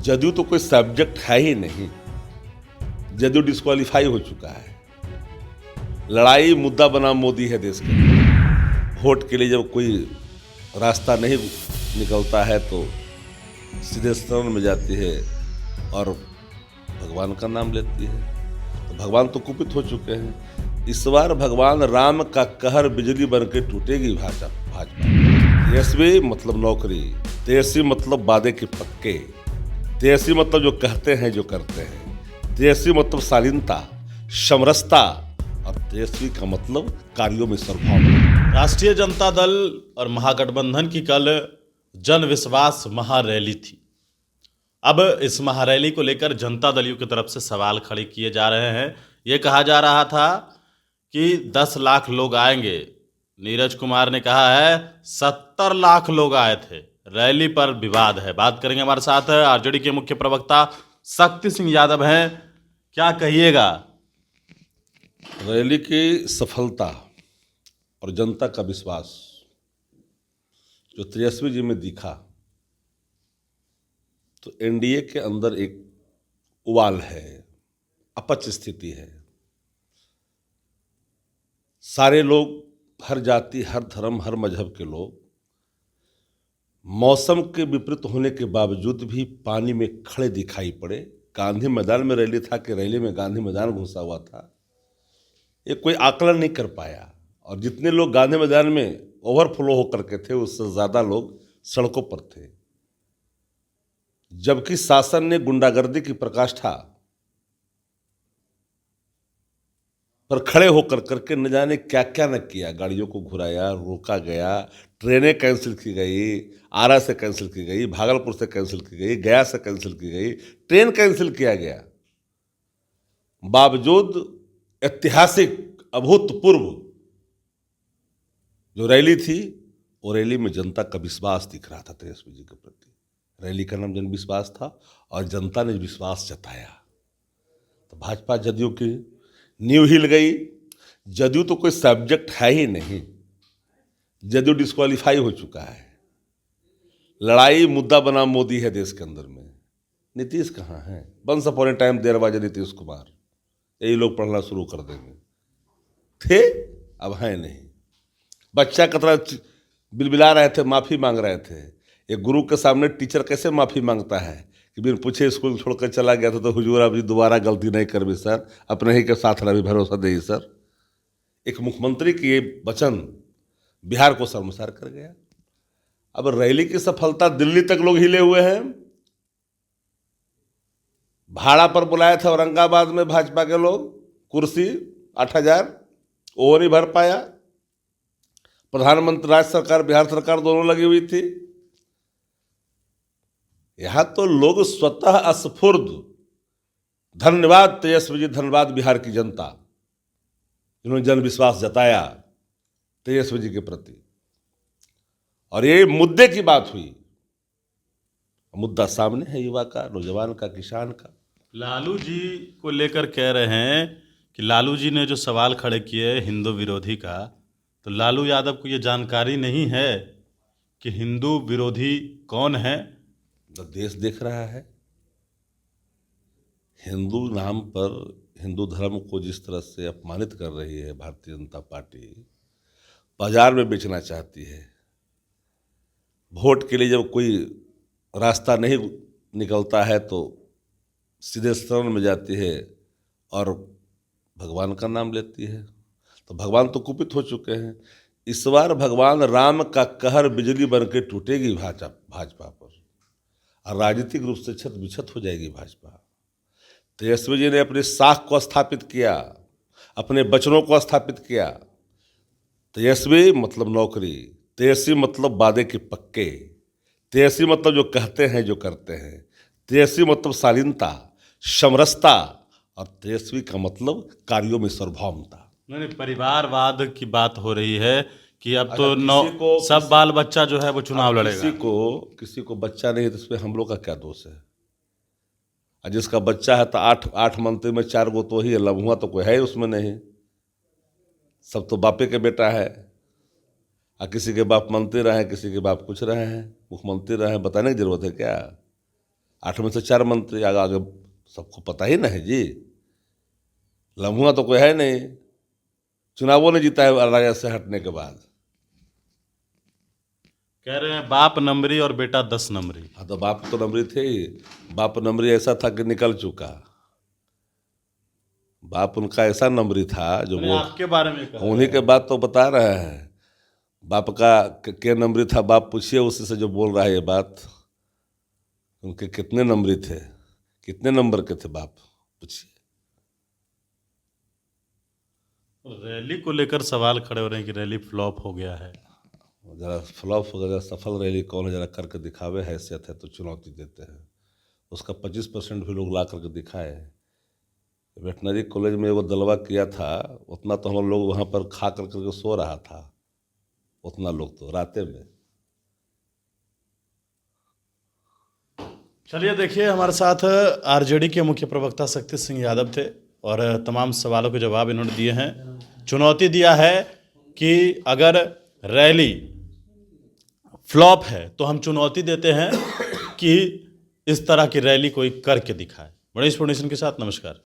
जदयू तो कोई सब्जेक्ट है ही नहीं। जदयू डिस्क्वालीफाई हो चुका है। लड़ाई मुद्दा बना मोदी है देश के। वोट के लिए जब कोई रास्ता नहीं निकलता है तो सीधे शरण में जाती है और भगवान का नाम लेती है। तो भगवान तो कुपित हो चुके हैं। इस बार भगवान राम का कहर बिजली बन के टूटेगी भाजपा। तेजस्वी मतलब नौकरी, तेजस्वी मतलब वादे के पक्के, तेजस्वी मतलब जो कहते हैं जो करते हैं, तेजस्वी मतलब शालीनता, समरसता, और तेजस्वी का मतलब कार्यों में सर्वभाव। राष्ट्रीय जनता दल और महागठबंधन की कल जन विश्वास महारैली थी। अब इस महारैली को लेकर जनता दलियों की तरफ से सवाल खड़े किए जा रहे हैं। ये कहा जा रहा था कि 10 लाख लोग आएंगे। नीरज कुमार ने कहा है 70 लाख लोग आए थे। रैली पर विवाद है। बात करेंगे, हमारे साथ आरजेडी के मुख्य प्रवक्ता शक्ति सिंह यादव हैं। क्या कहिएगा? रैली की सफलता और जनता का विश्वास जो तेजस्वी जी में दिखा, तो एनडीए के अंदर एक उबाल है, अपच स्थिति है। सारे लोग, हर जाति, हर धर्म, हर मजहब के लोग मौसम के विपरीत होने के बावजूद भी पानी में खड़े दिखाई पड़े। गांधी मैदान में रैली था कि रैली में गांधी मैदान घुसा हुआ था, ये कोई आकलन नहीं कर पाया। और जितने लोग गांधी मैदान में ओवरफ्लो होकर के थे, उससे ज़्यादा लोग सड़कों पर थे। जबकि शासन ने गुंडागर्दी की प्रकाष्ठा पर खड़े होकर करके न जाने क्या क्या न किया। गाड़ियों को घुराया, रोका गया, ट्रेनें कैंसिल की गई, आरा से कैंसिल की गई, भागलपुर से कैंसिल की गई, गया से कैंसिल की गई, ट्रेन कैंसिल किया गया। बावजूद ऐतिहासिक अभूतपूर्व जो रैली थी, वो रैली में जनता का विश्वास दिख रहा था तेजस्वी जी के प्रति। रैली का नाम जन विश्वास था और जनता ने विश्वास जताया। तो भाजपा जदयू की नींव हिल गई। जदयू तो कोई सब्जेक्ट है ही नहीं। जदयू डिस्क्वालीफाई हो चुका है। लड़ाई मुद्दा बना मोदी है देश के अंदर में। नीतीश कहाँ है? Once upon a time there was Nitish Kumar, यही लोग पढ़ना शुरू कर देंगे। थे, अब हैं नहीं। बच्चा की तरह बिलबिला रहे थे, माफ़ी मांग रहे थे। एक गुरु के सामने टीचर कैसे माफ़ी मांगता है कि बिन पूछे स्कूल छोड़कर चला गया था, तो हुजूर अभी दोबारा गलती नहीं कर भी सर, अपने ही के साथ रहा भी भरोसा दे सर। एक मुख्यमंत्री की ये वचन बिहार को शर्मसार कर गया। अब रैली की सफलता, दिल्ली तक लोग हिले हुए हैं। भाड़ा पर बुलाए थे औरंगाबाद में भाजपा के लोग, कुर्सी 8,000, वो नहीं भर पाया। प्रधानमंत्री, राज्य सरकार, बिहार सरकार दोनों लगी हुई थी। यहां तो लोग स्वतः स्फूर्त, धन्यवाद तेजस्वी जी, धन्यवाद बिहार की जनता, इन्होंने जन विश्वास जताया तेजस्वी जी के प्रति। और ये मुद्दे की बात हुई। मुद्दा सामने है, युवा का, नौजवान का, किसान का। लालू जी को लेकर कह रहे हैं कि लालू जी ने जो सवाल खड़े किए हिंदू विरोधी का, तो लालू यादव को ये जानकारी नहीं है कि हिंदू विरोधी कौन है। तो देश देख रहा है। हिंदू नाम पर हिंदू धर्म को जिस तरह से अपमानित कर रही है भारतीय जनता पार्टी, बाजार में बेचना चाहती है। वोट के लिए जब कोई रास्ता नहीं निकलता है तो सीधे शरण में जाती है और भगवान का नाम लेती है। तो भगवान तो कुपित हो चुके हैं। इस बार भगवान राम का कहर बिजली बन के टूटेगी भाजपा पर, और राजनीतिक रूप से छत बिछत हो जाएगी भाजपा। तेजस्वी जी ने अपनी साख को स्थापित किया, अपने वचनों को स्थापित किया। तेजस्वी मतलब नौकरी, तेजस्वी मतलब वादे के पक्के, तेजस्वी मतलब जो कहते हैं जो करते हैं, तेजस्वी मतलब शालीनता, समरसता, और तेजस्वी का मतलब कार्यों में सार्वभौमता। नहीं, परिवारवाद की बात हो रही है कि अब तो सब बाल बच्चा जो है वो चुनाव लड़ेगा। किसी को बच्चा नहीं है तो इसमें हम लोग का क्या दोष है? और जिसका बच्चा है तो आठ मंत्री में 4 गो तो ही है, लम्हुआ तो कोई है उसमें नहीं। सब तो बापे के बेटा है। और किसी के बाप मंत्री रहे हैं, किसी के बाप कुछ रहे हैं, मुख्यमंत्री रहे हैं, बताने की जरूरत है क्या? 8 में से 4 मंत्री, आगे आगे सबको पता ही ना है जी। लम्हुआ तो कोई है नहीं, चुनावों ने जीता है राजा से हटने के बाद। कह रहे हैं बाप नंबरी और बेटा 10 नंबरी। हाँ तो बाप तो नंबरी थे ही, बाप नंबरी ऐसा था कि निकल चुका। बाप उनका ऐसा नंबरी था जो मैंने वो, आपके बारे में कहा। उन्हीं के बात तो बता रहे हैं। बाप का के नंबरी था, बाप पूछिए उसी से जो बोल रहा है ये बात। उनके कितने नंबरी थे, कितने नंबर के थे बाप, पूछिए। रैली को लेकर सवाल खड़े हो रहे हैं कि रैली फ्लॉप हो गया है। जरा फ्लॉप हो गया, सफल रैली कौन है जरा करके दिखावे, हैसियत है तो चुनौती देते हैं। उसका 25% भी लोग ला करके दिखाए। वेटनरी कॉलेज में वो दलवा किया था, उतना तो हम लोग वहाँ पर खा कर करके सो रहा था, उतना लोग तो राते में। चलिए देखिए, हमारे साथ आरजेडी के मुख्य प्रवक्ता शक्ति सिंह यादव थे और तमाम सवालों के जवाब इन्होंने दिए हैं। चुनौती दिया है कि अगर रैली फ्लॉप है तो हम चुनौती देते हैं कि इस तरह की रैली कोई करके दिखाए। गणेश फाउंडेशन के साथ नमस्कार।